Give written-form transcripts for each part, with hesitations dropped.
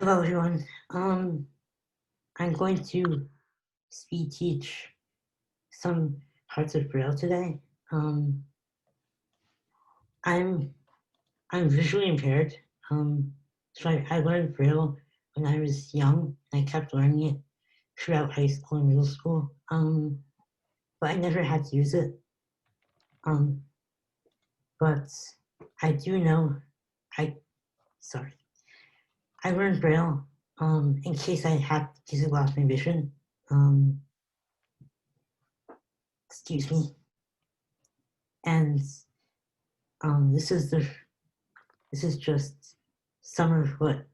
Hello, everyone. I'm going to speed teach some parts of Braille today. Um, I'm I'm visually impaired. So I learned Braille when I was young. I kept learning it throughout high school and middle school. But I never had to use it. Um, but I do know. I sorry. I learned Braille. In case I had to lost my vision. Um, excuse me. And this is just some of what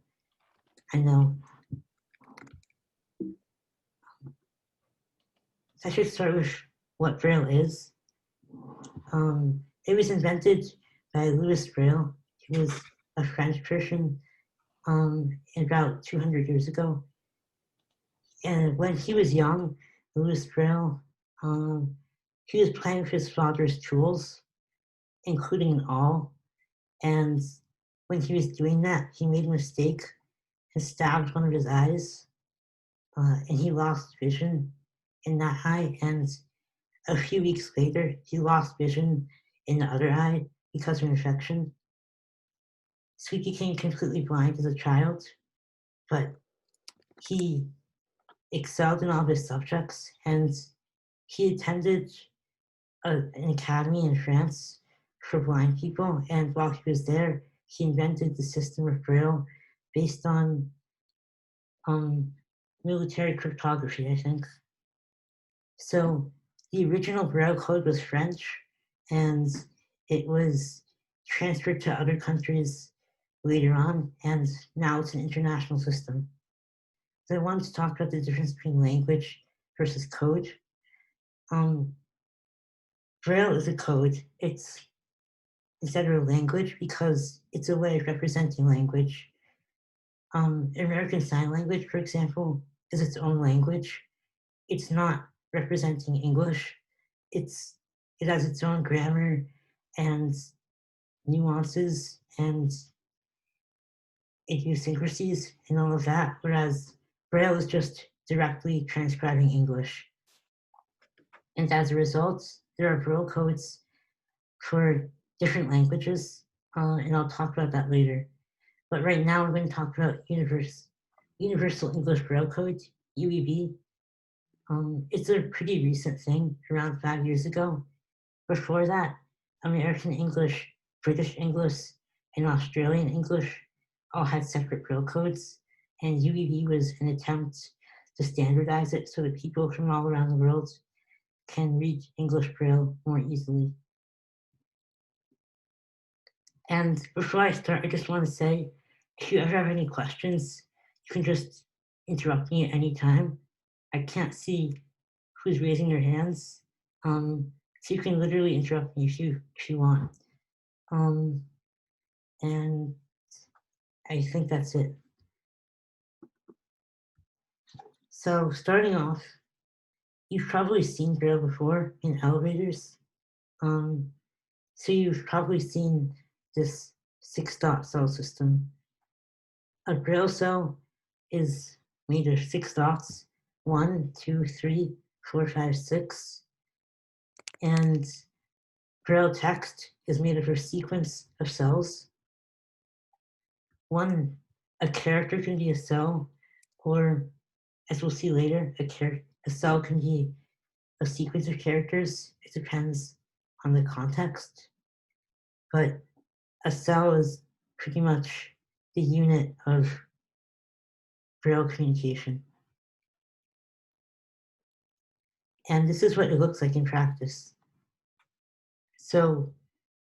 I know. I should start with what Braille is. It was invented by Louis Braille. He was a French person about 200 years ago. And when he was young, Louis Braille, he was playing with his father's tools, including an awl. And when he was doing that, he made a mistake and stabbed one of his eyes. And he lost vision in that eye. And a few weeks later, he lost vision in the other eye because of infection. So he became completely blind as a child, but he excelled in all of his subjects, and he attended an academy in France for blind people. And while he was there, he invented the system of Braille based on military cryptography, I think. So the original Braille code was French, and it was transferred to other countries later on, and now it's an international system. So I wanted to talk about the difference between language versus code. Braille is a code. It's instead of a language because it's a way of representing language. American Sign Language, for example, is its own language. It's not representing English. It has its own grammar and nuances and idiosyncrasies and all of that, whereas Braille is just directly transcribing English. And as a result, there are Braille codes for different languages, and I'll talk about that later. But right now, we're going to talk about Universal English Braille Code, UEB. It's a pretty recent thing, around 5 years ago. Before that, American English, British English, and Australian English all had separate Braille codes, and UEB was an attempt to standardize it so that people from all around the world can read English Braille more easily. And before I start, I just want to say, if you ever have any questions, you can just interrupt me at any time. I can't see who's raising their hands, so you can literally interrupt me if you want. And I think that's it. So starting off, you've probably seen Braille before in elevators. So you've probably seen this 6-dot cell system. A Braille cell is made of 6 dots, 1, 2, 3, 4, 5, 6. And Braille text is made of a sequence of cells. A character can be a cell, or as we'll see later, a cell can be a sequence of characters. It depends on the context. But a cell is pretty much the unit of Braille communication. And this is what it looks like in practice. So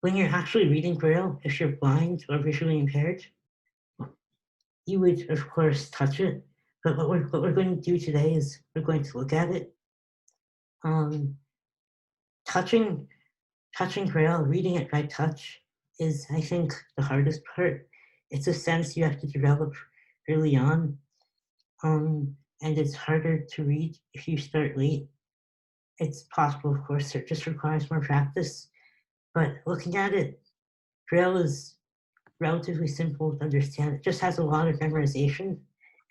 when you're actually reading Braille, if you're blind or visually impaired, you would, of course, touch it. But what we're going to do today is we're going to look at it. Touching Braille, reading it by touch is, I think, the hardest part. It's a sense you have to develop early on, and it's harder to read if you start late. It's possible, of course, it just requires more practice. But looking at it, Braille is relatively simple to understand. It just has a lot of memorization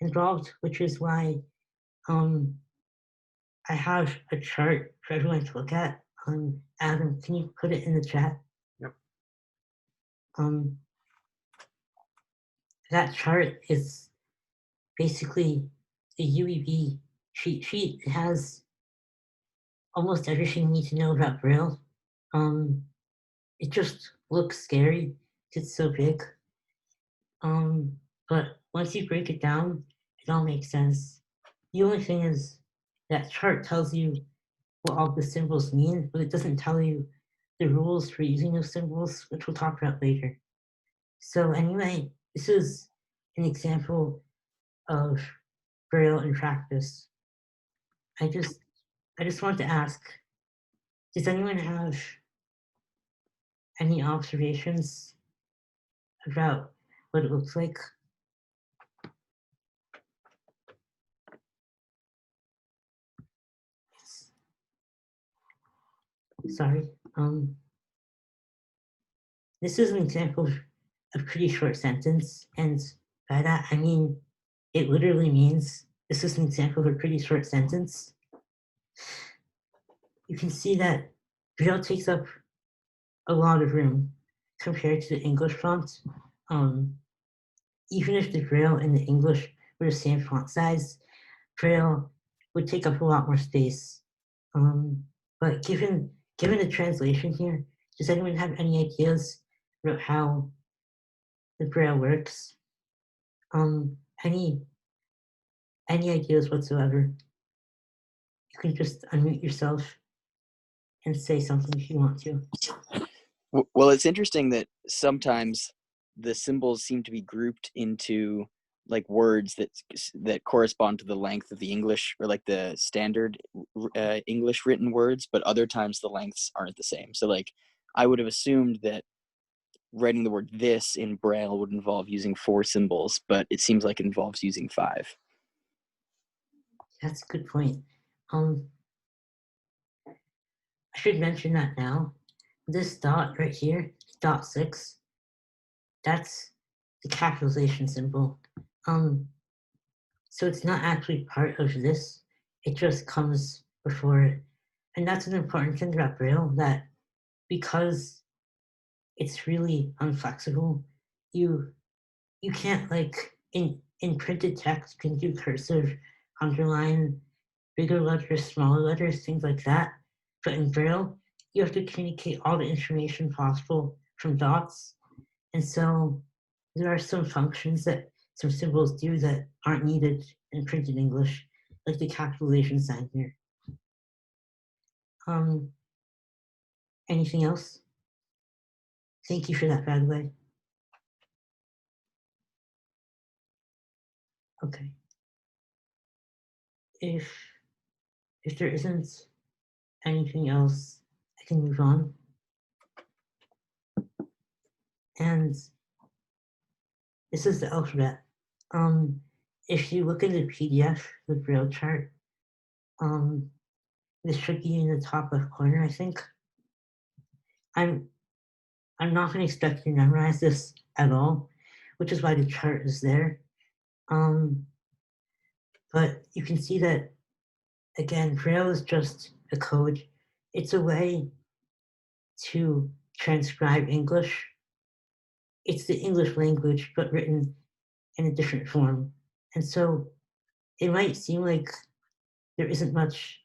involved, which is why I have a chart for everyone to look at. Adam, can you put it in the chat? Yep. That chart is basically the UEB cheat sheet. It has almost everything you need to know about Braille. It just looks scary. It's so big. But once you break it down, it all makes sense. The only thing is that chart tells you what all the symbols mean, but it doesn't tell you the rules for using those symbols, which we'll talk about later. So anyway, this is an example of Braille in practice. I just want to ask, does anyone have any observations about what it looks like? Sorry. This is an example of a pretty short sentence, and by that I mean it literally means this is an example of a pretty short sentence. You can see that Braille takes up a lot of room compared to the English font. Even if the Braille and the English were the same font size, Braille would take up a lot more space. But given the translation here, does anyone have any ideas about how the Braille works? Any ideas whatsoever? You can just unmute yourself and say something if you want to. Well, it's interesting that sometimes the symbols seem to be grouped into like words that correspond to the length of the English, or like the standard English written words, but other times the lengths aren't the same. So like I would have assumed that writing the word "this" in Braille would involve using 4 symbols, but it seems like it involves using 5. That's a good point. I should mention that now. This dot right here, dot 6, that's the capitalization symbol. So it's not actually part of this, it just comes before it. And that's an important thing about Braille, that because it's really unflexible, you can't, like, in printed text, you can do cursive, underline, bigger letters, smaller letters, things like that. But in Braille, you have to communicate all the information possible from dots. And so there are some functions that some symbols do that aren't needed in printed English, like the capitalization sign here. Anything else? Thank you for that, by the way. Okay. If there isn't anything else, I can move on. And this is the alphabet. If you look in the PDF, the Braille chart, this should be in the top left corner, I think. I'm not going to expect you to memorize this at all, which is why the chart is there. But you can see that, again, Braille is just a code. It's a way to transcribe English. It's the English language, but written in a different form. And so it might seem like there isn't much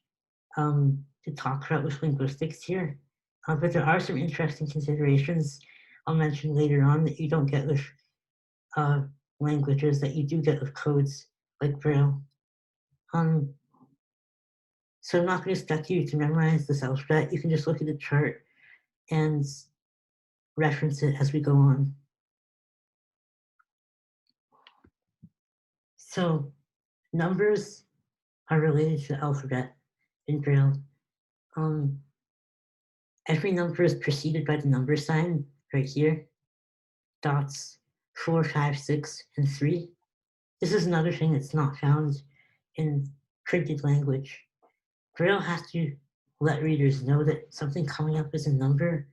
to talk about with linguistics here, but there are some interesting considerations I'll mention later on that you don't get with languages that you do get with codes like Braille. So I'm not going to expect you to memorize this alphabet. You can just look at the chart and reference it as we go on. So numbers are related to the alphabet in Braille. Every number is preceded by the number sign right here. Dots 4, 5, 6, and 3. This is another thing that's not found in printed language. Braille has to let readers know that something coming up is a number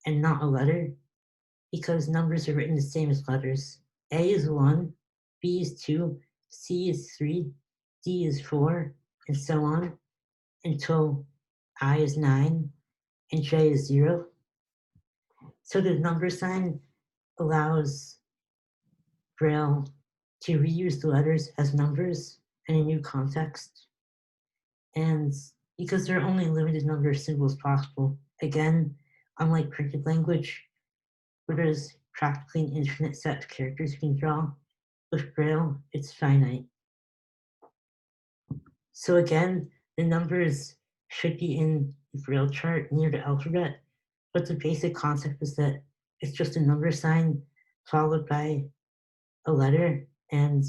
and not a letter, because numbers are written the same as letters. A is 1, B is 2, C is 3, D is 4, and so on until I is 9 and J is 0. So the number sign allows Braille to reuse the letters as numbers in a new context. And because there are only a limited number of symbols possible, again, unlike printed language, where there's practically an infinite set of characters you can draw, with Braille, it's finite. So again, the numbers should be in the Braille chart near the alphabet, but the basic concept is that it's just a number sign followed by a letter, and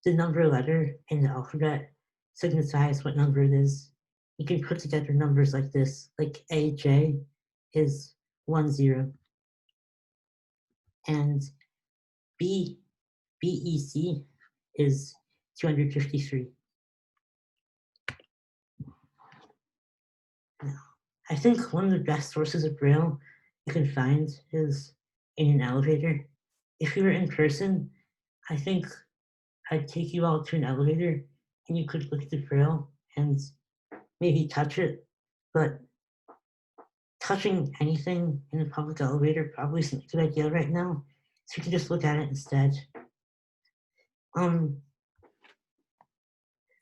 the number letter in the alphabet signifies what number it is. You can put together numbers like this, like AJ is 10, and BEC is 253. Now, I think one of the best sources of Braille you can find is in an elevator. If you were in person, I think I'd take you all to an elevator and you could look at the Braille and maybe touch it, but touching anything in a public elevator probably isn't a good idea right now, so you can just look at it instead.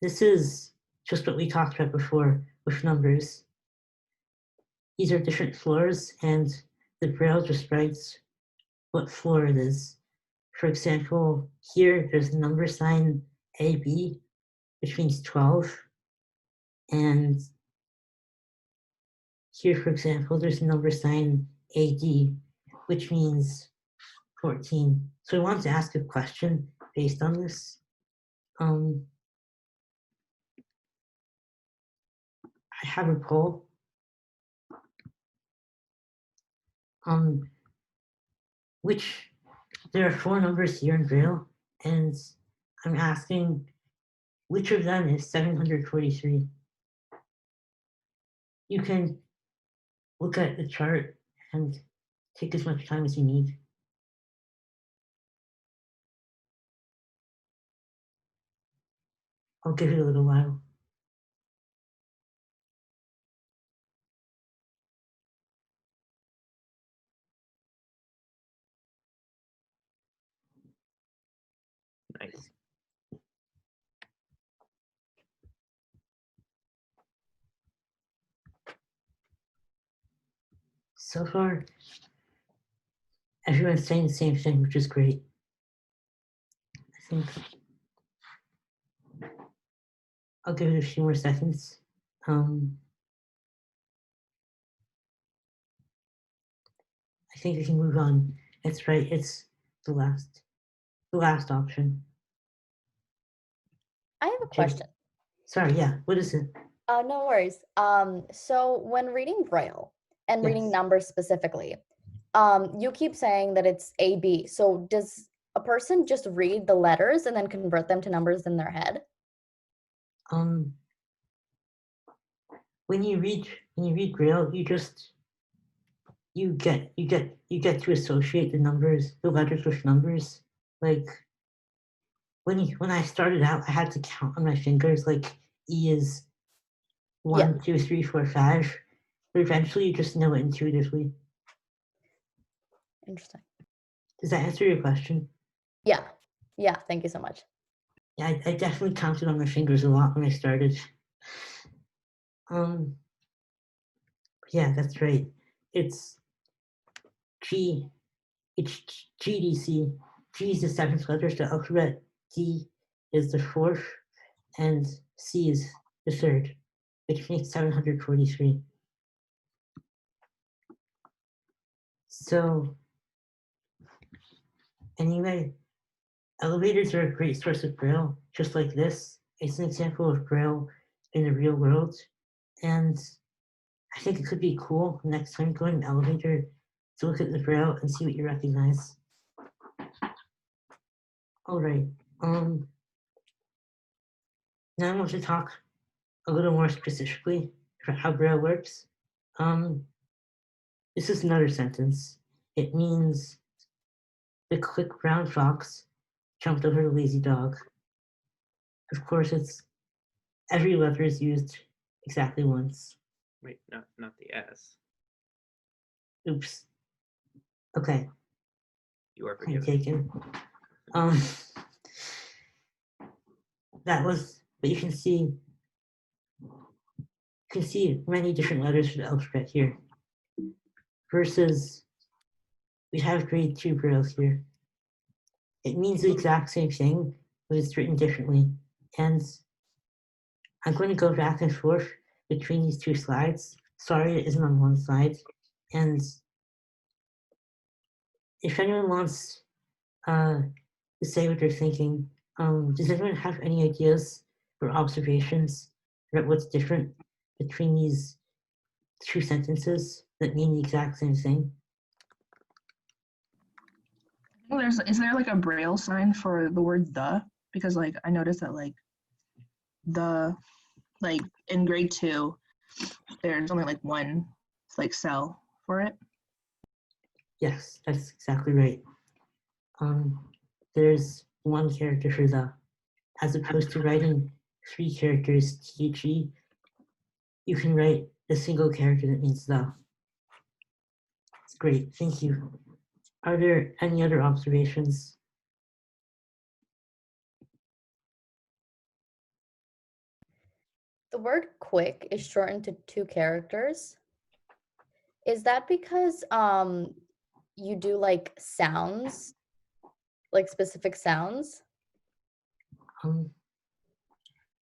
This is just what we talked about before with numbers. These are different floors, and the Braille just writes what floor it is. For example, here there's the number sign AB, which means 12, and here, for example, there's a number sign AD, which means 14. So I wanted to ask a question based on this. I have a poll. There are 4 numbers here in Braille, and I'm asking which of them is 743. You can look at the chart and take as much time as you need. I'll give it a little while. Nice. So far, everyone's saying the same thing, which is great. I think I'll give it a few more seconds. I think we can move on. That's right, it's the last option. I have a question. Sorry, yeah, what is it? No worries. So when reading Braille and reading Yes. numbers specifically, you keep saying that it's AB. So does a person just read the letters and then convert them to numbers in their head? When you read Braille, you get to associate the letters with numbers. Like when I started out, I had to count on my fingers, like E is 1, 2, 3, 4, 5. But eventually you just know it intuitively. Interesting. Does that answer your question? Yeah. Yeah, thank you so much. Yeah, I definitely counted on my fingers a lot when I started. Yeah, that's right. It's GDC. G is the 7th letter of the alphabet, D is the 4th, and C is the 3rd, which makes 743. So anyway, elevators are a great source of Braille, just like this. It's an example of Braille in the real world. And I think it could be cool next time going in an elevator to look at the Braille and see what you recognize. All right. Now I want to talk a little more specifically about how Braille works. This is another sentence. it means the quick brown fox jumped over the lazy dog. Of course, it's every letter is used exactly once. Wait, not the S. Oops. Okay, You are point forgiven. taken. That was, but you can see many different letters for the alphabet here. Versus, we have grade 2 Braille here. It means the exact same thing, but it's written differently. And I'm going to go back and forth between these two slides. Sorry it isn't on one slide. And if anyone wants to say what they're thinking, does anyone have any ideas or observations about what's different between these two sentences that mean the exact same thing? Is there like a Braille sign for the word the? Because like I noticed that like the like in grade 2 there's only like one like cell for it. Yes, that's exactly right. There's one character for the, as opposed to writing 3 characters THE, you can write a single character that means the. It's great, thank you. Are there any other observations? The word quick is shortened to 2 characters. Is that because you do like sounds, like specific sounds?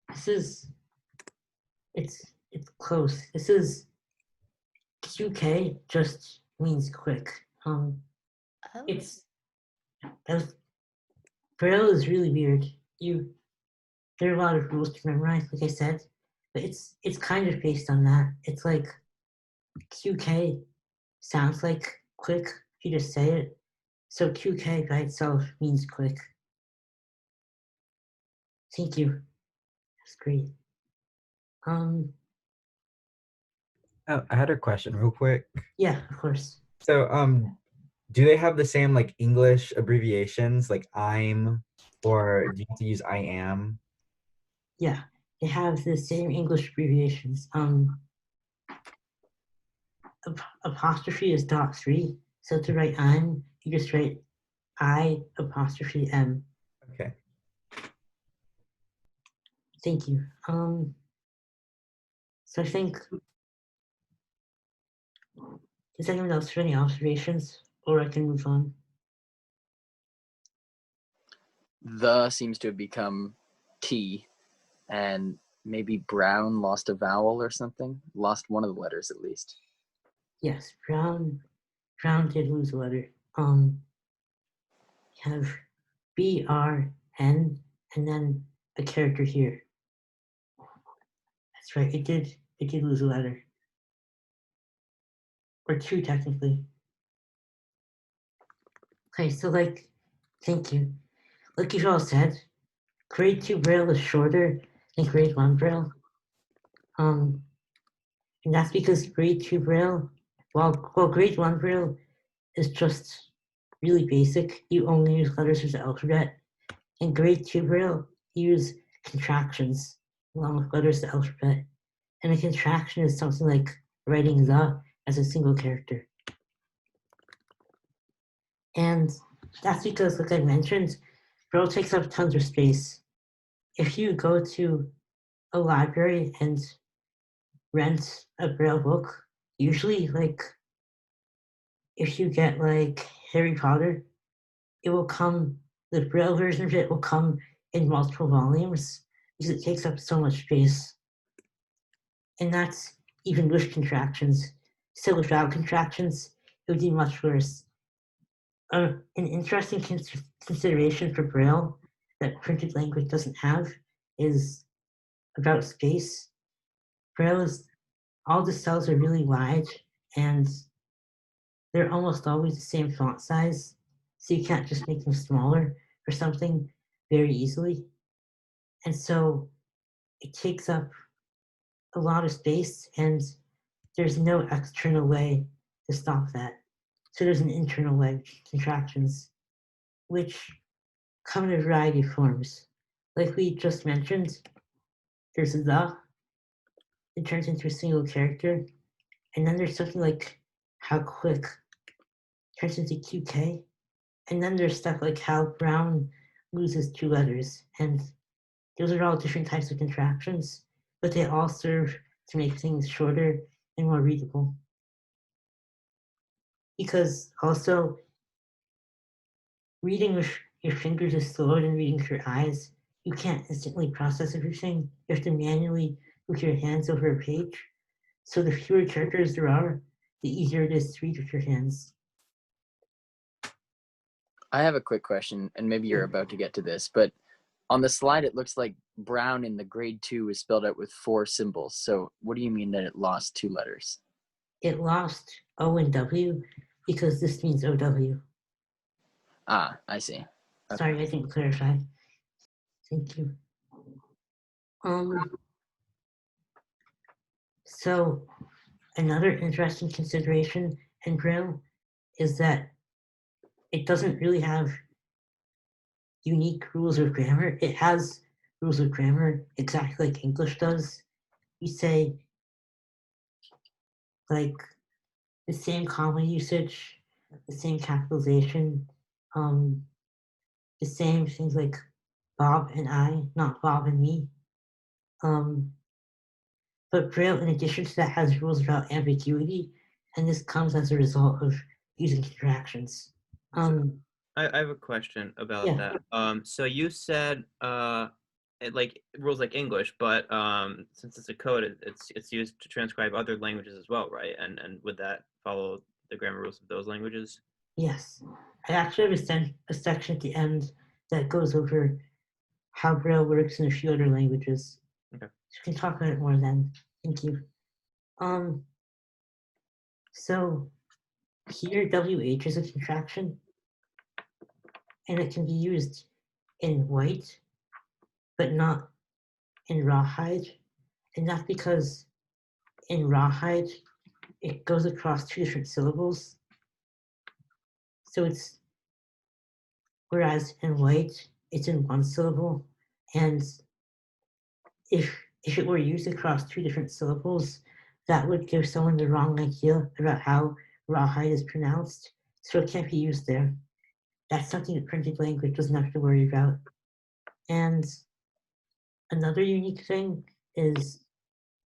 This is, it's close. This is QK just means quick. Oh. It's, Braille is really weird. There are a lot of rules to memorize, like I said, but it's kind of based on that. It's like QK sounds like quick if you just say it. So QK by itself means quick. Thank you. That's great. Oh, I had a question real quick. Yeah, of course. So, do they have the same like English abbreviations like I'm, or do you have to use I am? Yeah, they have the same English abbreviations. Apostrophe is .3. So to write I'm, you just write I apostrophe M. Okay. Thank you. So I think, does anyone else have any observations, or I can move on? The seems to have become T, and maybe Brown lost a vowel or something. Lost one of the letters at least. Yes, Brown did lose a letter. You have BRN and then a character here. That's right, it did lose a letter. Or 2 technically. Okay, so thank you. Like you've all said, grade 2 Braille is shorter than grade 1 Braille. And that's because grade 2 Braille, while grade 1 Braille is just really basic, you only use letters of the alphabet. In grade 2 Braille, you use contractions along with letters of the alphabet. And a contraction is something like writing the as a single character. And that's because, like I mentioned, Braille takes up tons of space. If you go to a library and rent a Braille book, usually if you get Harry Potter, it will come, the Braille version of it will come in multiple volumes because it takes up so much space. And that's even with contractions. So without contractions, it would be much worse. An interesting consideration for Braille that printed language doesn't have is about space. Braille is, all the cells are really wide and they're almost always the same font size, so you can't just make them smaller or something very easily. And so it takes up a lot of space and there's no external way to stop that. So there's an internal wedge, contractions, which come in a variety of forms. Like we just mentioned, there's the, it turns into a single character. And then there's something like how quick turns into QK. And then there's stuff like how Brown loses 2 letters. And those are all different types of contractions, but they all serve to make things shorter and more readable. Because also, reading with your fingers is slower than reading with your eyes. You can't instantly process everything. You have to manually with your hands over a page. So the fewer characters there are, the easier it is to read with your hands. I have a quick question, and maybe you're about to get to this, but on the slide, it looks like Brown in the grade 2 is spelled out with 4 symbols. So what do you mean that it lost 2 letters? It lost O and W because this means OW. Ah, I see. Okay. Sorry, I didn't clarify. Thank you. So another interesting consideration in Braille is that it doesn't really have unique rules of grammar. It has rules of grammar exactly like English does. You say like the same comma usage, the same capitalization, the same things like Bob and I, not Bob and me. But Braille, in addition to that, has rules about ambiguity, and this comes as a result of using contractions. I have a question about Yeah. that. So you said like rules like English, but since it's a code, it's used to transcribe other languages as well, right? And would that follow the grammar rules of those languages? Yes, I actually have a section at the end that goes over how Braille works in a few other languages. Okay. So we can talk about it more then. Thank you. So here WH is a contraction, and it can be used in white, but not in rawhide. And that's because in rawhide, it goes across 2 different syllables. So it's, whereas in white, it's in 1 syllable. And if it were used across 2 different syllables, that would give someone the wrong idea about how rawhide is pronounced. So it can't be used there. That's something that printed language doesn't have to worry about. And another unique thing is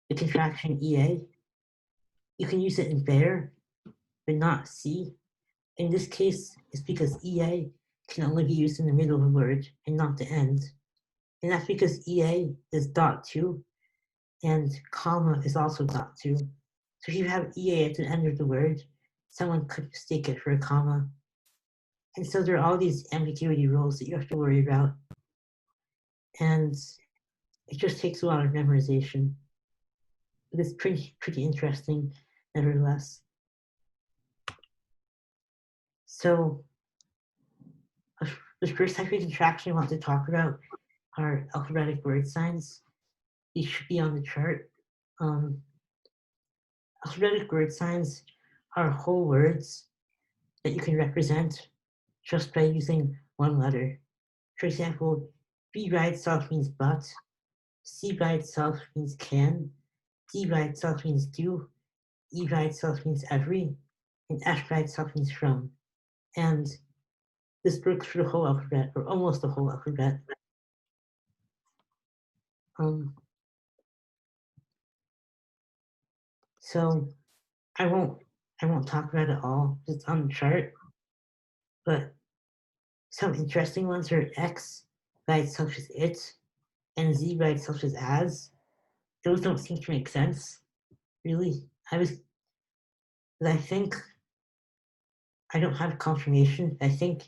the contraction EA. You can use it in bear, but not C. In this case, it's because EA can only be used in the middle of a word and not the end. And that's because EA is dot 2 and comma is also dot 2. So if you have EA at the end of the word, someone could mistake it for a comma. And so there are all these ambiguity rules that you have to worry about. And it just takes a lot of memorization. But it's pretty interesting, nevertheless. So the first type of contraction I want to talk about are alphabetic word signs. These should be on the chart. Alphabetic word signs are whole words that you can represent just by using 1 letter. For example, B by itself means but, C by itself means can, D by itself means do, E by itself means every, and F by itself means from. And this works for the whole alphabet, or almost the whole alphabet. So I won't talk about it all. It's on the chart. But some interesting ones are X by itself is it, and Z by itself is as. Those don't seem to make sense, really. I think I don't have confirmation. I think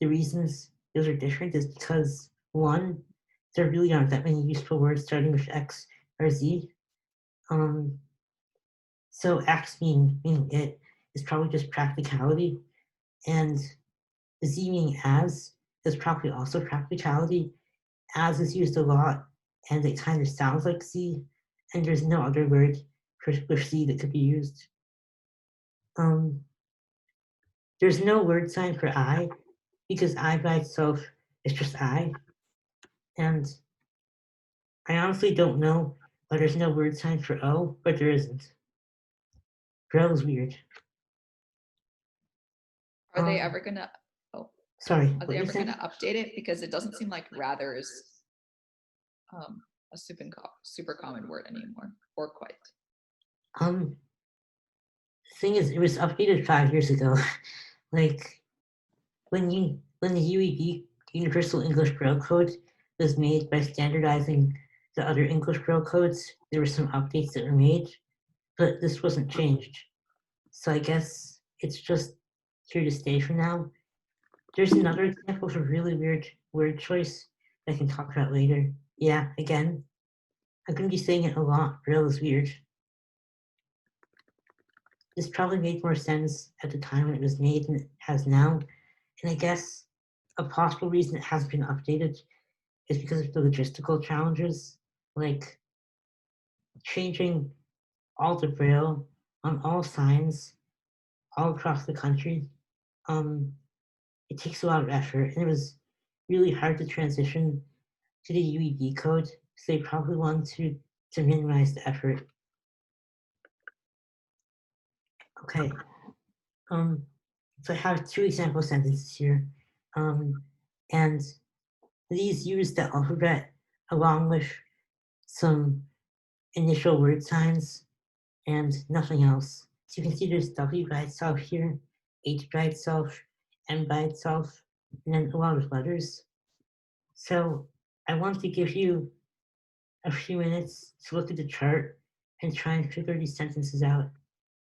the reasons those are different is because 1, there really aren't that many useful words starting with X or Z. So X meaning it is probably just practicality, and Z meaning as is probably also practicality. As is used a lot, and it kind of sounds like Z, and there's no other word for Z that could be used. there's no word sign for I because I by itself is just I. And I honestly don't know why there's no word sign for O, but there isn't. Braille is weird. Are they Um, ever gonna? Oh, Sorry, are what they you ever saying? gonna update it? Because it doesn't seem like rather is a super common word anymore, or quite. The thing is, it was updated 5 years ago. Like when the UEB Universal English Braille Code was made by standardizing the other English Braille codes, there were some updates that were made, but this wasn't changed. So I guess it's just here to stay for now. There's another example of a really weird word choice I can talk about later. Yeah, again, I'm going to be saying it a lot. Braille is weird. This probably made more sense at the time when it was made than it has now. And I guess a possible reason it hasn't been updated is because of the logistical challenges, like changing all the Braille on all signs all across the country. It takes a lot of effort, and it was really hard to transition to the UEB code, so they probably want to minimize the effort. Okay, so I have two example sentences here, and these use the alphabet along with some initial word signs and nothing else. So you can see there's W by itself here, H by itself, M by itself, and then a lot of letters. So I want to give you a few minutes to look at the chart and try and figure these sentences out.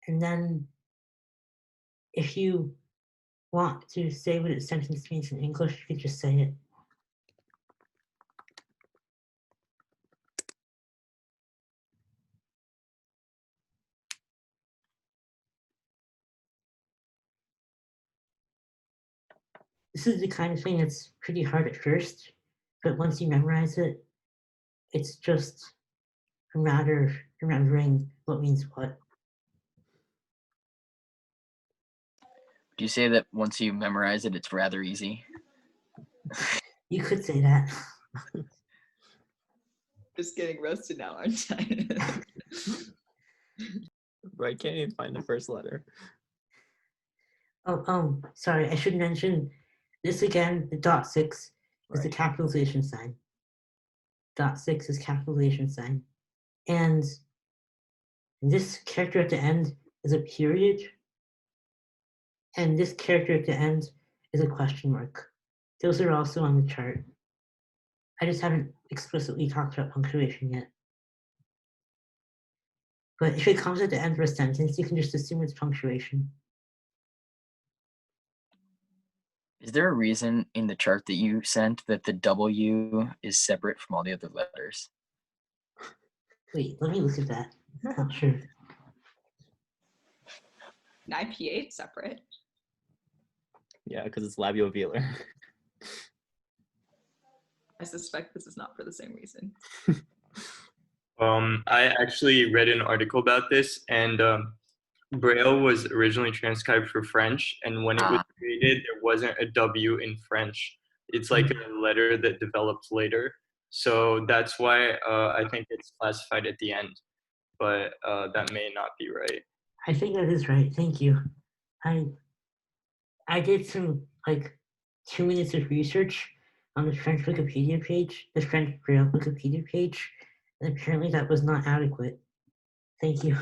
And then if you want to say what a sentence means in English, you could just say it. This is the kind of thing that's pretty hard at first, but once you memorize it, it's just a matter of remembering what means what. Do you say that once you memorize it, it's rather easy? You could say that. Just getting roasted now, aren't I? Right, can't even find the first letter. Oh, sorry, I should mention this again, the dot 6 is the Right. capitalization sign. Dot 6 is capitalization sign. And this character at the end is a period. And this character at the end is a question mark. Those are also on the chart. I just haven't explicitly talked about punctuation yet. But if it comes at the end of a sentence, you can just assume it's punctuation. Is there a reason in the chart that you sent that the W is separate from all the other letters? Wait, let me look at that. Not sure. An IPA separate. Yeah, because it's labiovelar. I suspect this is not for the same reason. I actually read an article about this, and Braille was originally transcribed for French, and when it was created, there wasn't a W in French. It's like a letter that developed later. So that's why I think it's classified at the end, but that may not be right. I think that is right. Thank you. I did some like 2 minutes of research on the French Wikipedia page, the French Braille Wikipedia page, and apparently that was not adequate. Thank you.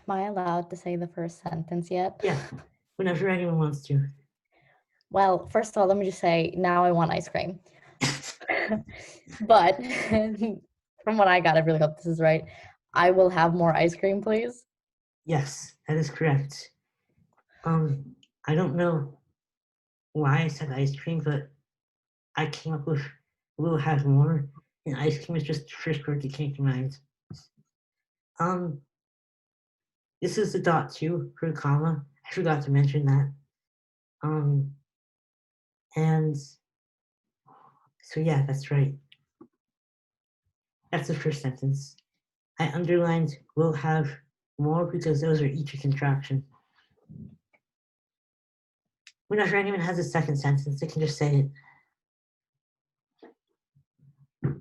Am I allowed to say the first sentence yet? Yeah, whenever anyone wants to. Well, first of all, let me just say now I want ice cream. But from what I got, I really hope this is right. I will have more ice cream, please. Yes, that is correct. I don't know why I said ice cream, but I came up with we'll have more, and ice cream is just the first word that came to mind. This is the dot 2 for a comma. I forgot to mention that. And so yeah, that's right. That's the first sentence. I underlined will have more because those are each a contraction. Whenever anyone has a second sentence, they can just say it.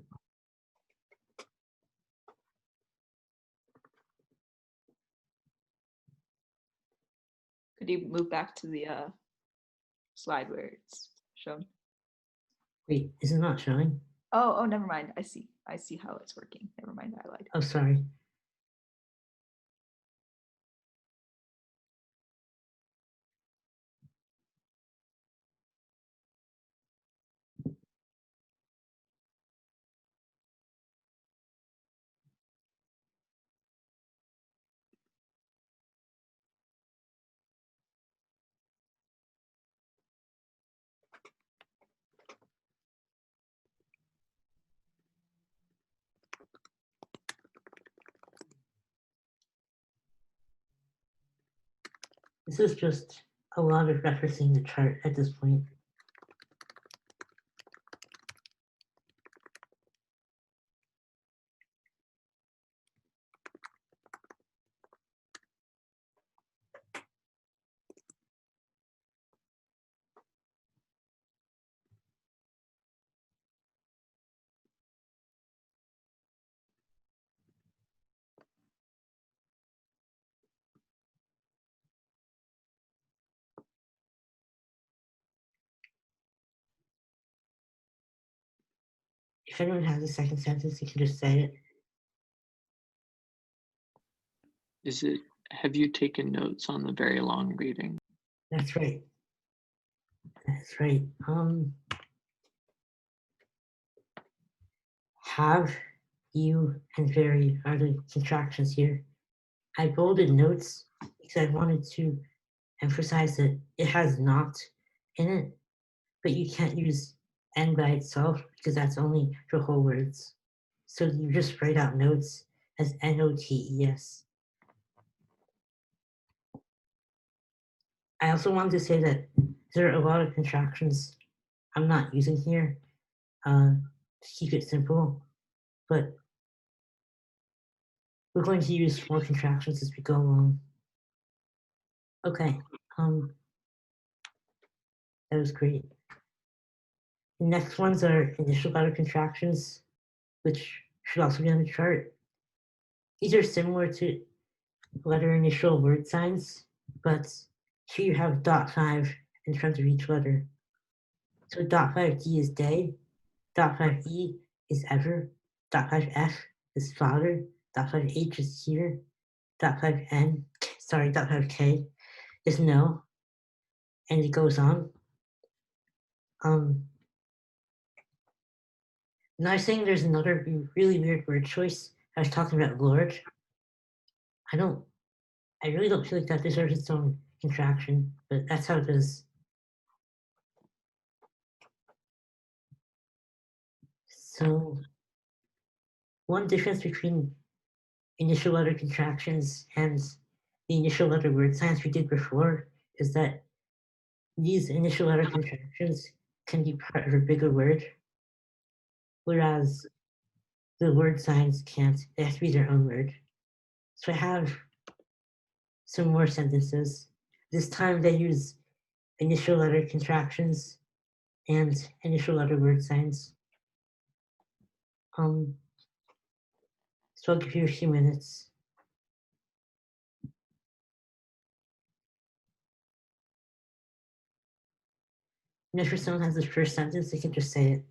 Could you move back to the slide where it's shown? Wait, is it not showing? Oh, never mind. I see how it's working. Never mind, I lied. Oh, sorry. This is just a lot of referencing the chart at this point. If anyone has a second sentence, you can just say it. Have you taken notes on the very long reading? That's right. That's right. Have, you, and very are the contractions here. I bolded notes because I wanted to emphasize that it has not in it, but you can't use N by itself because that's only for whole words. So you just write out notes as NOTES. I also wanted to say that there are a lot of contractions I'm not using here to keep it simple, but we're going to use more contractions as we go along. Okay, that was great. The next ones are initial letter contractions, which should also be on the chart. These are similar to letter initial word signs, but here you have .5 in front of each letter. So .5D is day, .5E is ever, .5F is father, .5H is here, .5K is no, and it goes on. Now I'm saying there's another really weird word choice. I was talking about Lord. I really don't feel like that deserves its own contraction, but that's how it is. So one difference between initial letter contractions and the initial letter word signs we did before is that these initial letter contractions can be part of a bigger word, whereas the word signs can't. They have to be their own word. So I have some more sentences. This time they use initial letter contractions and initial letter word signs. So I'll give you a few minutes. And if someone has the first sentence, they can just say it.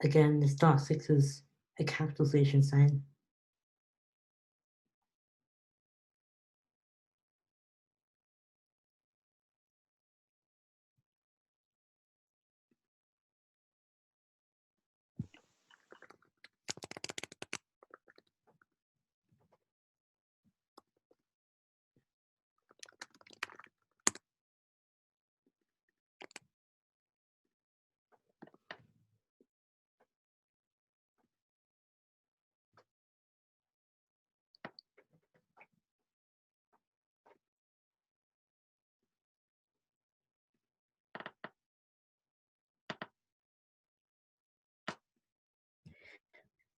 Again, this .6 is a capitalization sign.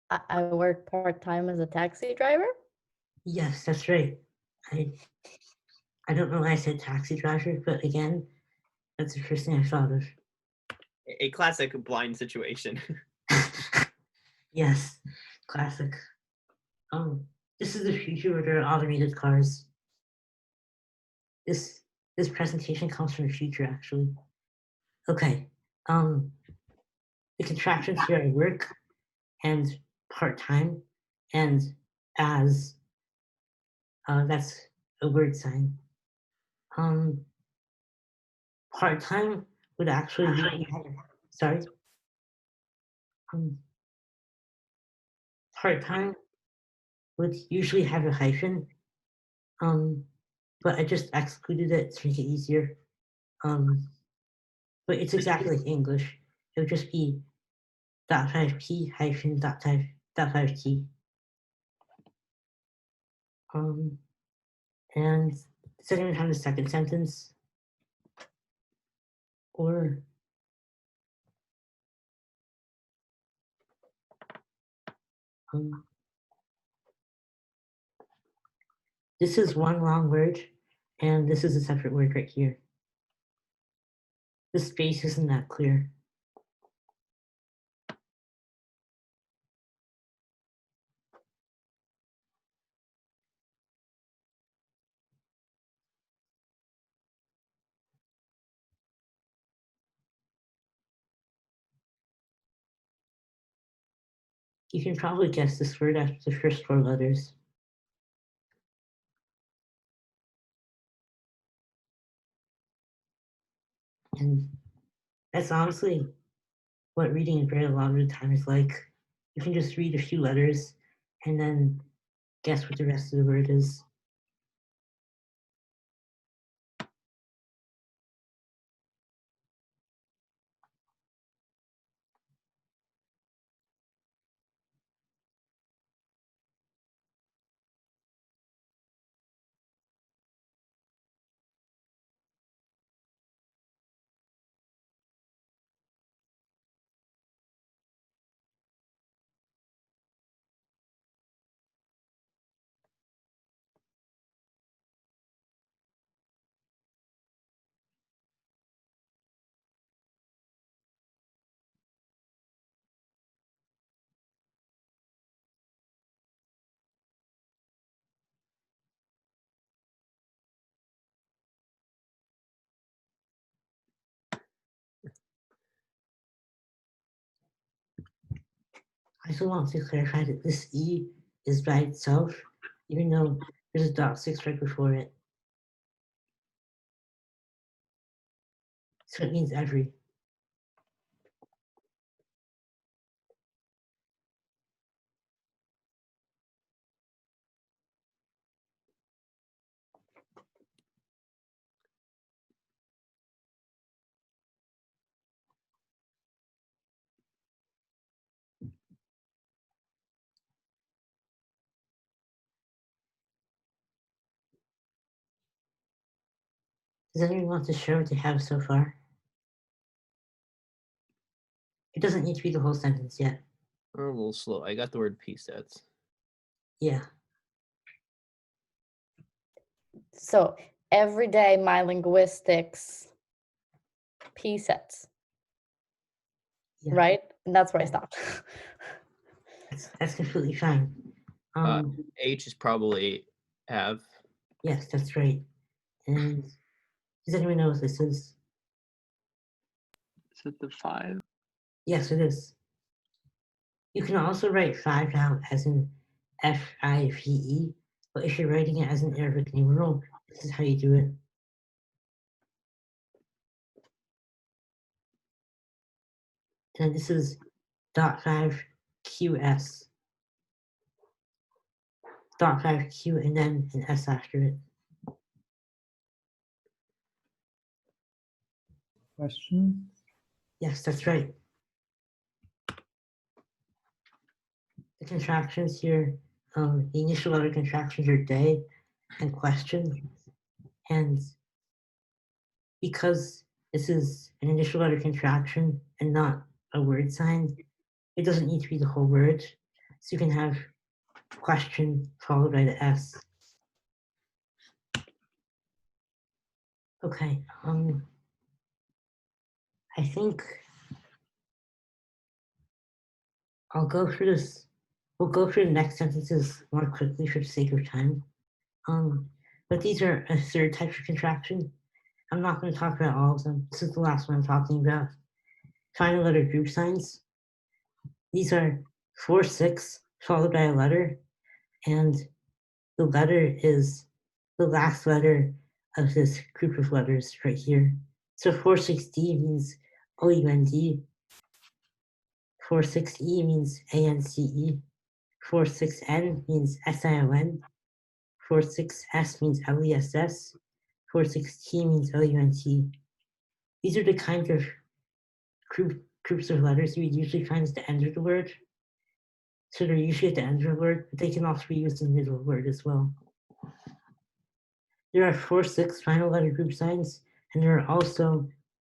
I work part-time as a taxi driver. Yes, that's right. I don't know why I said taxi driver, but again, that's the first thing I thought of. A classic blind situation. Yes, classic. This is the future where there are automated cars. This presentation comes from the future, actually. Okay. The contractions here are work and part-time and as. That's a word sign. Part-time would actually usually have, sorry. Part-time would usually have a hyphen, but I just excluded it to make it easier. But it's exactly like English. It would just be .5p hyphen .5t. And does anyone have a second sentence? Or this is one long word, and this is a separate word right here. The space isn't that clear. You can probably guess this word after the first 4 letters. And that's honestly what reading in Braille a lot of the time is like. You can just read a few letters and then guess what the rest of the word is. I also want to clarify that this E is by itself, even though there's a .6 right before it. So it means every. Does anyone want to share what they have so far? It doesn't need to be the whole sentence yet. We're a little slow. I got the word P sets. Yeah. So every day, my linguistics P sets, Yeah. right? And that's where I stopped. That's completely fine. H is probably have. Yes, that's right. And does anyone know what this is? Is it the 5? Yes, it is. You can also write 5 out as in F-I-V-E, but if you're writing it as an Arabic numeral, this is how you do it. And this is .5 QS. .5 Q and then an S after it. Question? Yes, that's right. The contractions here, the initial letter contractions are day and question. And because this is an initial letter contraction and not a word sign, it doesn't need to be the whole word. So you can have question followed by the S. Okay, I think I'll go through this. We'll go through the next sentences more quickly for the sake of time. But these are a third type of contraction. I'm not going to talk about all of them. This is the last one I'm talking about. Final letter group signs. These are 4-6 followed by a letter, and the letter is the last letter of this group of letters right here. So 4-6D means OUND, 4-6E means ANCE, 4-6N means SION, 4-6S means LESS, 4-6T means LUNT. These are the kind of groups of letters you would usually find at the end of the word. So they're usually at the end of the word, but they can also be used in the middle of the word as well. There are 4-6 final letter group signs, and there are also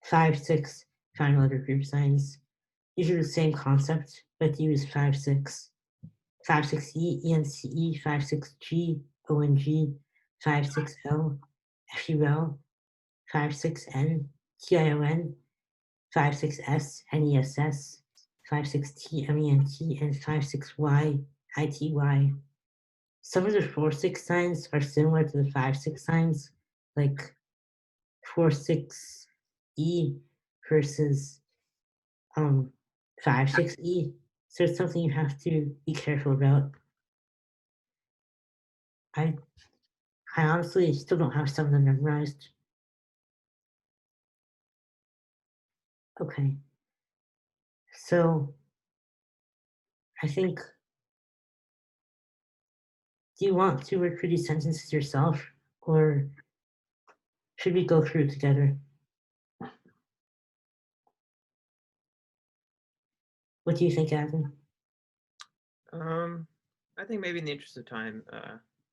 5-6 final letter group signs. These are the same concept, but use 5-6. 5-6E, ENCE, 5-6G, ONG, 5-6L, FUL, 5-6N, TION, 5-6S, NESS, 5-6T, MENT, and 5-6Y, ITY. Some of the 4-6 signs are similar to the 5-6 signs, like 4-6E versus 5-6E. So it's something you have to be careful about. I honestly still don't have some of them memorized. Okay. So I think, do you want to work through these sentences yourself, or should we go through it together? What do you think, Adam? I think maybe in the interest of time,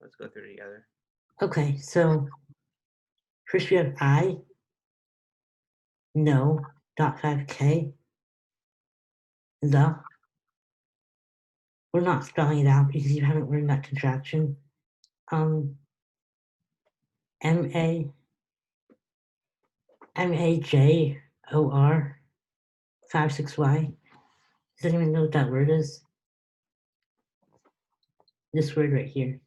let's go through it together. Okay, so first we have I, no, .5K, the. We're not spelling it out because you haven't learned that contraction. MAJOR, 5-6Y. Does anyone know what that word is? This word right here.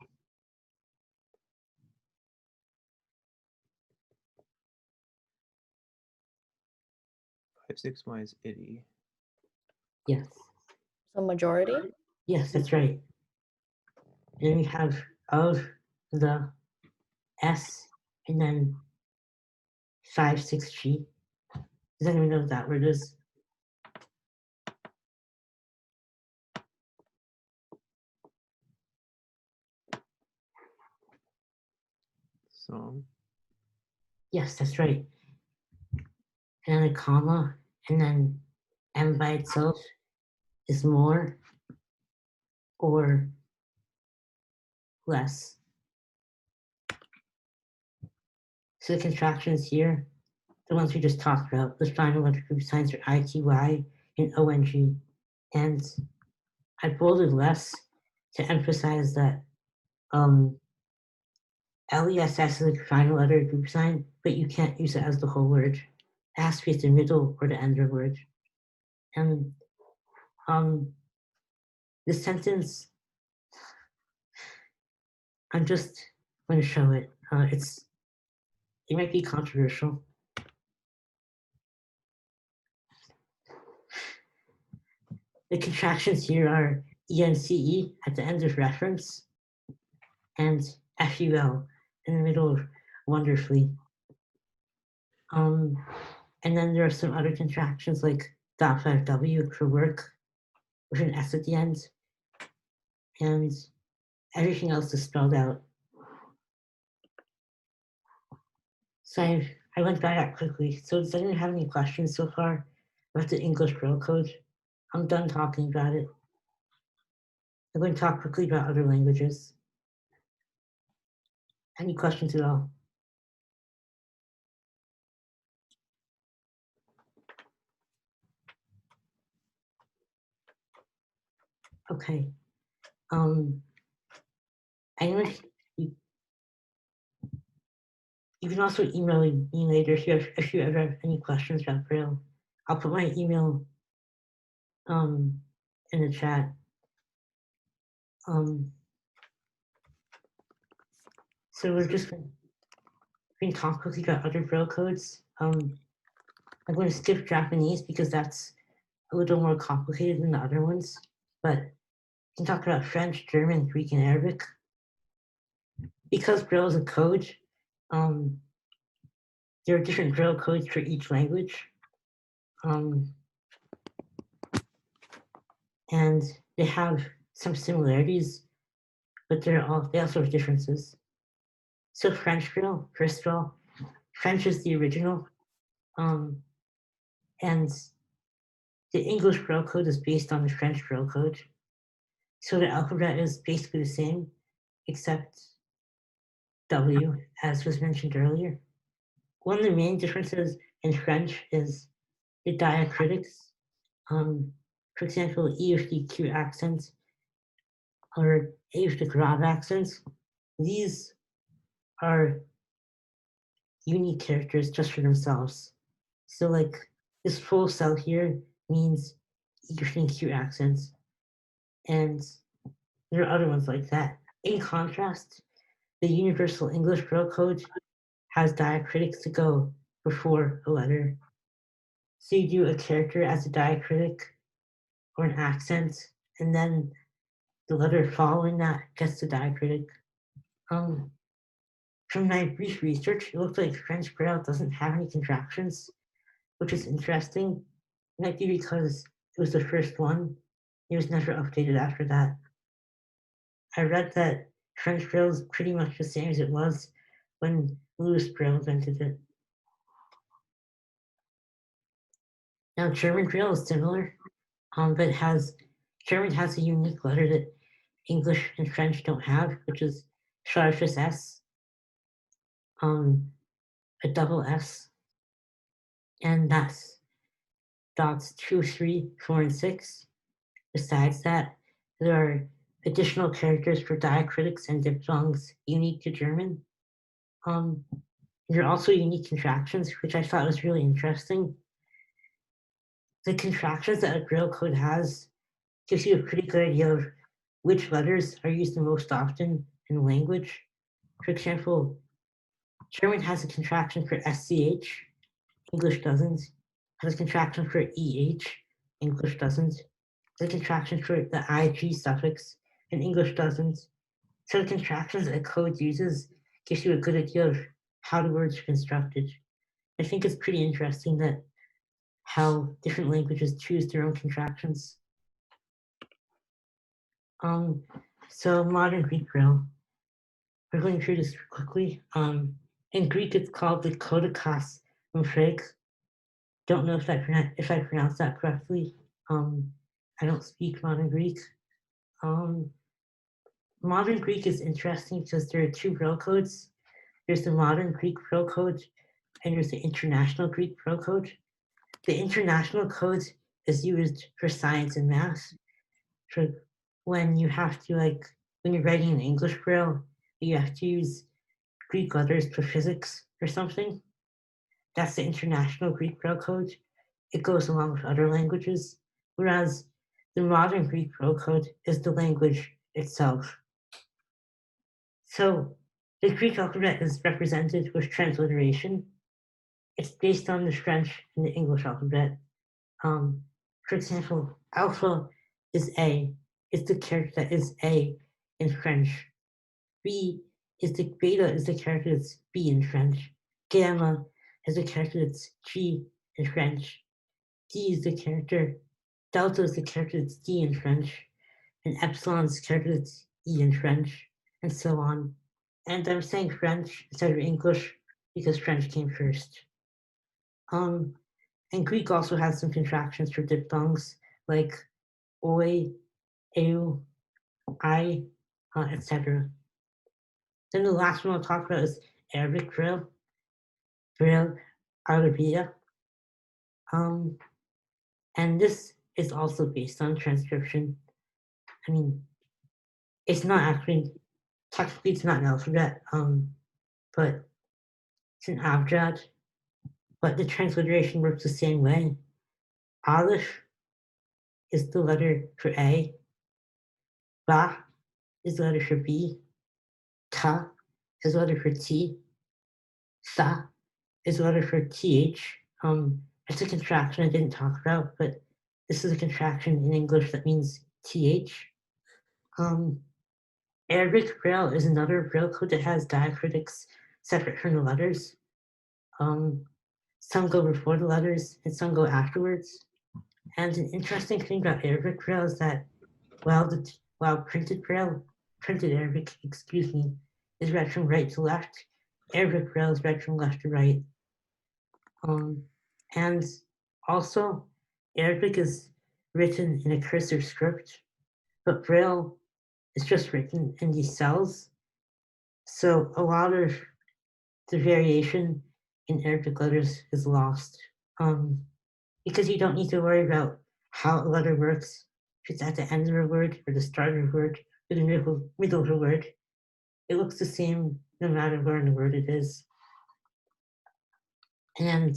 Five six Y is itty. Yes. So majority? Yes, that's right. Then we have of, the, S, and then 5-6G. Does anyone know what that word is? Song. Yes, that's right. And then a comma, and then M by itself is more or less. So the contractions here, the ones we just talked about, the final letter group signs are ITY and ONG. And I bolded less to emphasize that LESS is a final letter group sign, but you can't use it as the whole word. It has to be at the middle or the end of the word. And the sentence, I'm just going to show it. It might be controversial. The contractions here are ENCE at the end of reference and FUL in the middle of wonderfully. And then there are some other contractions like .5W for work with an S at the end. And everything else is spelled out. So I went by that quickly. So does anyone have any questions so far about the English Braille code? I'm done talking about it. I'm going to talk quickly about other languages. Any questions at all? Okay, I know you can also email me later if you ever have any questions about Braille. I'll put my email in the chat. So we're just going to talk quickly about other Braille codes. I'm going to skip Japanese because that's a little more complicated than the other ones, but we can talk about French, German, Greek, and Arabic. Because Braille is a code, there are different Braille codes for each language. And they have some similarities, but they also have differences. So French Braille, first of all, French is the original, and the English Braille code is based on the French Braille code. So the alphabet is basically the same, except W, as was mentioned earlier. One of the main differences in French is the diacritics. For example, E with the Q accent or A with the grave accents. These are unique characters just for themselves. So like this full cell here means E with the Q accents. And there are other ones like that. In contrast, the Universal English Braille Code has diacritics to go before a letter. So you do a character as a diacritic or an accent, and then the letter following that gets the diacritic. From my brief research, it looks like French Braille doesn't have any contractions, which is interesting. It might be because it was the first one. It was never updated after that. I read that French Braille is pretty much the same as it was when Louis Braille invented it. Now German Braille is similar, but German has a unique letter that English and French don't have, which is scharfes S, a double S, and that's dots 2, 3, 4, and 6. Besides that, there are additional characters for diacritics and diphthongs unique to German. There are also unique contractions, which I thought was really interesting. The contractions that a Braille code has gives you a pretty good idea of which letters are used the most often in the language. For example, German has a contraction for SCH, English doesn't. Has a contraction for EH, English doesn't. Has a contraction for the IG suffix, and English doesn't. So the contractions that a code uses gives you a good idea of how the words are constructed. I think it's pretty interesting that how different languages choose their own contractions. So modern Greek Braille. We're going through this quickly. In Greek, it's called the Kodakos Mphreik. Don't know if I pronounced that correctly. I don't speak modern Greek. Modern Greek is interesting because there are two Braille codes. There's the modern Greek Braille code, and there's the international Greek Braille code. The international code is used for science and math. For when you have to when you're writing in English Braille, you have to use Greek letters for physics or something. That's the international Greek Braille code. It goes along with other languages, whereas the modern Greek Braille code is the language itself. So the Greek alphabet is represented with transliteration. It's based on the French and the English alphabet. For example, alpha is A. It's the character that is A in French. Beta is the character that's B in French. Gamma is the character that's G in French. Delta is the character that's D in French. And epsilon is the character that's E in French, and so on. And I'm saying French instead of English because French came first. And Greek also has some contractions for diphthongs like oi, eu, I, etc. Then the last one I'll talk about is Arabic Braille, Braille Arabia. And this is also based on transcription. I mean, it's not actually, technically it's not an alphabet, but it's an abjad, but the transliteration works the same way. Aleph is the letter for A, Ba is the letter for B, Ta is the letter for T, Tha is the letter for TH. It's a contraction I didn't talk about, but this is a contraction in English that means TH. Arabic Braille is another Braille code that has diacritics separate from the letters. Some go before the letters and some go afterwards. And an interesting thing about Arabic Braille is that while printed Braille, printed Arabic, excuse me, is read from right to left, Arabic Braille is read from left to right. And also, Arabic is written in a cursive script, but Braille is just written in these cells. So a lot of the variation in Arabic letters is lost, because you don't need to worry about how a letter works, if it's at the end of a word or the start of a word or the middle of a word. It looks the same no matter where in the word it is. And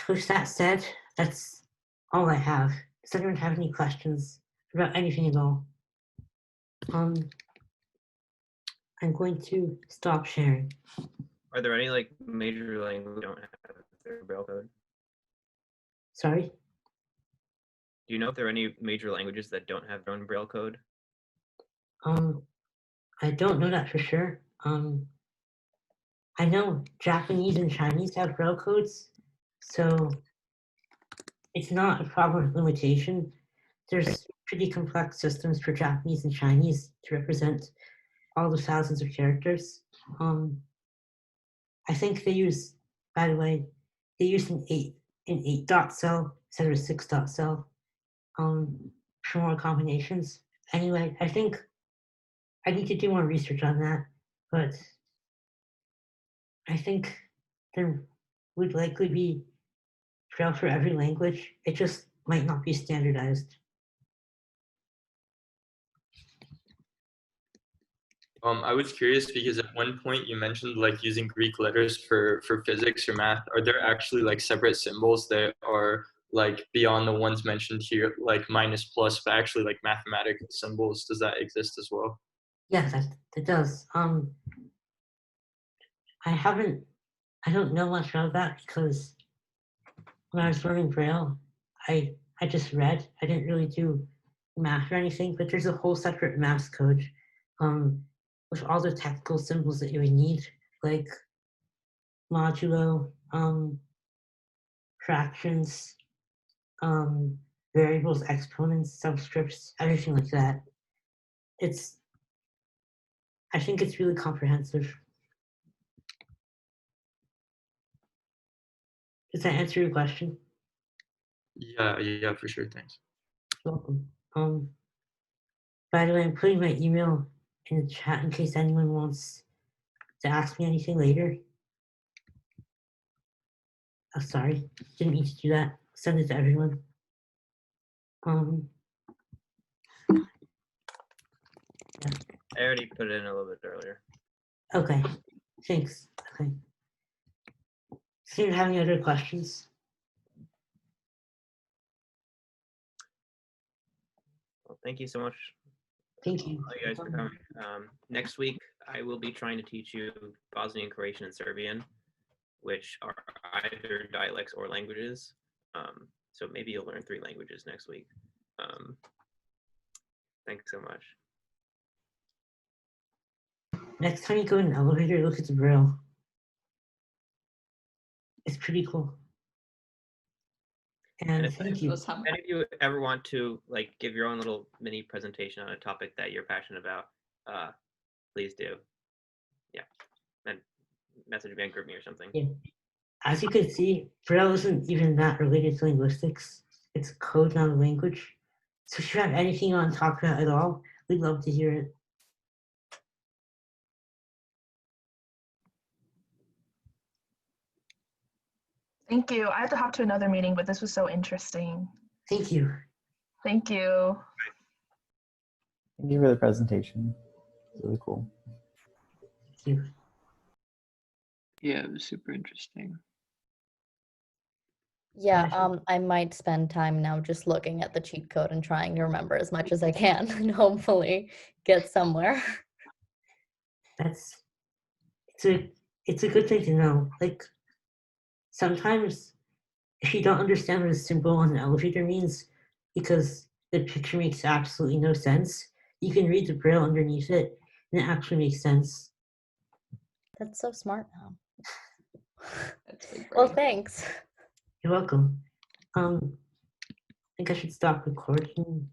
with that said, that's all I have. Does anyone have any questions about anything at all? I'm going to stop sharing. Are there any like major languages that don't have their Braille code? Sorry? Do you know if there are any major languages that don't have their own Braille code? I don't know that for sure. I know Japanese and Chinese have Braille codes, so it's not a proper limitation. There's pretty complex systems for Japanese and Chinese to represent all the thousands of characters. I think they use, by the way, they use an 8 dot cell instead of a 6 dot cell for more combinations. Anyway, I think I need to do more research on that, but I think there would likely be Braille for every language. It just might not be standardized. I was curious because at one point you mentioned like using Greek letters for physics or math. Are there actually like separate symbols that are like beyond the ones mentioned here, like minus, plus, but actually like mathematical symbols? Does that exist as well? Yes, it does. I don't know much about that because when I was learning Braille, I just read. I didn't really do math or anything, but there's a whole separate math code with all the technical symbols that you would need, like modulo, fractions, variables, exponents, subscripts, everything like that. I think it's really comprehensive. Does that answer your question? Yeah, for sure. Thanks. You're welcome. By the way, I'm putting my email in the chat in case anyone wants to ask me anything later. Oh, sorry, didn't mean to do that. Send it to everyone. Yeah. I already put it in a little bit earlier. Okay, thanks. Okay. Do you have any other questions? Well, thank you so much, Thank you. all you guys for coming. Next week, I will be trying to teach you Bosnian, Croatian, and Serbian, which are either dialects or languages. So maybe you'll learn 3 languages next week. Thanks so much. Next time you go in an elevator, look at the Braille. It's pretty cool. And if thank you. any of you ever want to like give your own little mini presentation on a topic that you're passionate about, please do. Yeah, and message me on GroupMe or something. Yeah. As you can see, Braille isn't even that related to linguistics. It's code, not a language. So if you have anything you want to talk about at all, we'd love to hear it. Thank you. I have to hop to another meeting, but this was so interesting. Thank you. Thank you. Thank you for the presentation. It's really cool. Thank you. Yeah, it was super interesting. Yeah, Pleasure. I might spend time now just looking at the cheat code and trying to remember as much as I can and hopefully get somewhere. That's it's a good thing to know. Like sometimes if you don't understand what a symbol on an elevator means because the picture makes absolutely no sense, you can read the braille underneath it and it actually makes sense. That's so smart now. That's big Well, brain. thanks. You're welcome. I think I should stop recording.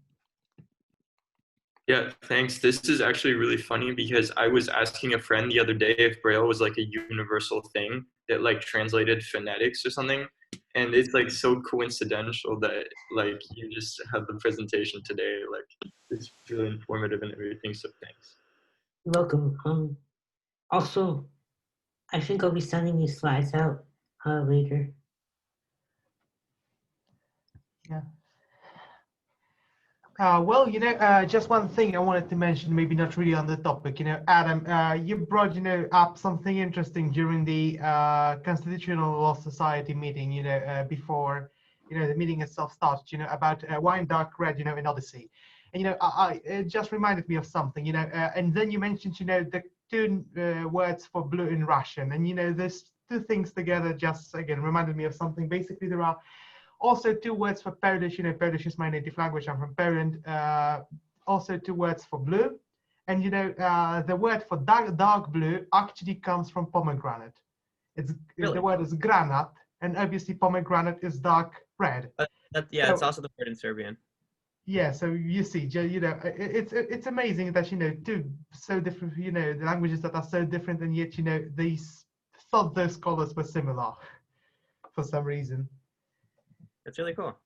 Yeah, thanks. This is actually really funny because I was asking a friend the other day if Braille was like a universal thing that like translated phonetics or something. And it's like so coincidental that like you just had the presentation today. Like it's really informative and everything. So thanks. You're welcome. Also, I think I'll be sending these slides out later. Yeah. Well, just one thing I wanted to mention, maybe not really on the topic. Adam, you brought, up something interesting during the Constitutional Law Society meeting, before, the meeting itself started, about wine dark red, in Odyssey. And, it just reminded me of something, and then you mentioned, the two words for blue in Russian. And, these two things together just, again, reminded me of something. Basically, there are also two words for Polish. Polish is my native language. I'm from Poland. Also two words for blue. And the word for dark blue actually comes from pomegranate. It's Really? The word is granat, and obviously pomegranate is dark red. Yeah, it's So- also the word in Serbian. Yeah, so you see, it's amazing that two so different, the languages that are so different, and yet they thought those colors were similar for some reason. That's really cool.